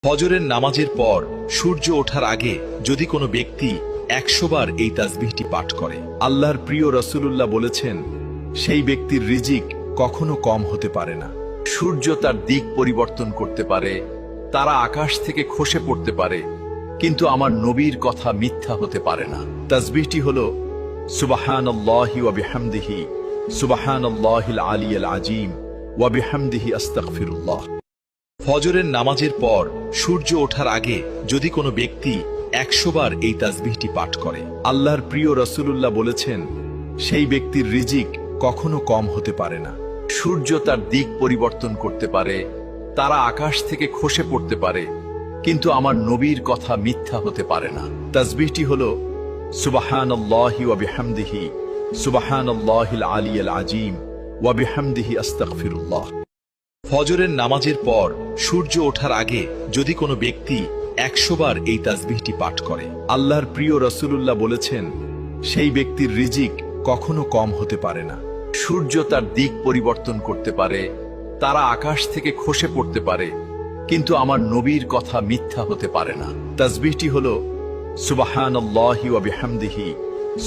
ফজরের নামাজের পর সূর্য ওঠার আগে যদি কোনো ব্যক্তি 100 বার এই তাসবিহটি পাঠ করে, আল্লাহর প্রিয় রাসূলুল্লাহ বলেছেন, সেই ব্যক্তির রিজিক কখনো কম হতে পারে না। সূর্য তার দিক পরিবর্তন করতে পারে, তারা আকাশ থেকে খসে পড়তে পারে, কিন্তু আমার নবীর কথা মিথ্যা হতে পারে না। তাসবিহটি হলো সুবহানাল্লাহি ওয়া বিহামদিহি, সুবহানাল্লাহিল আলিয়্যিল আযীম ওয়া বিহামদিহি আস্তাগফিরুল্লাহ। ফজরের নামাজের পর সূর্য ওঠার আগে যদি কোনো ব্যক্তি 100 বার এই তাসবিহটি পাঠ করে, আল্লাহর প্রিয় রাসূলুল্লাহ বলেছেন, সেই ব্যক্তির রিজিক কখনো কম হতে পারে না। সূর্য তার দিক পরিবর্তন করতে পারে, তারা আকাশ থেকে খসে পড়তে পারে, কিন্তু আমার নবীর কথা মিথ্যা হতে পারে না। তাসবিহটি হলো সুবহানাল্লাহি ওয়া বিহামদিহি, সুবহানাল্লাহিল আলিয়্যিল আযীম ওয়া বিহামদিহি আস্তাগফিরুল্লাহ। ফজরের নামাজের পর সূর্য ওঠার আগে যদি কোনো ব্যক্তি 100 বার এই তাসবিহটি পাঠ করে, আল্লাহর প্রিয় রাসূলুল্লাহ বলেছেন, সেই ব্যক্তির রিজিক কখনো কম হতে পারে না। সূর্য তার দিক পরিবর্তন করতে পারে, তারা আকাশ থেকে খসে পড়তে পারে, কিন্তু আমার নবীর কথা মিথ্যা হতে পারে না। তাসবিহটি হলো সুবহানাল্লাহি ওয়া বিহামদিহি,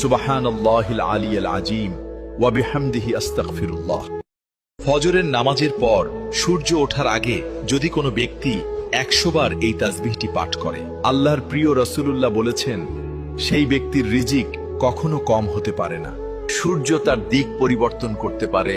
সুবহানাল্লাহিল আলিয়্যিল আযীম ওয়া বিহামদিহি আস্তাগফিরুল্লাহ। ফজরের নামাজের পর সূর্য ওঠার আগে যদি কোনো ব্যক্তি 100 বার এই তাসবিহটি পাঠ করে, আল্লাহর প্রিয় রাসূলুল্লাহ বলেছেন, সেই ব্যক্তির রিজিক কখনো কম হতে পারে না। সূর্য তার দিক পরিবর্তন করতে পারে,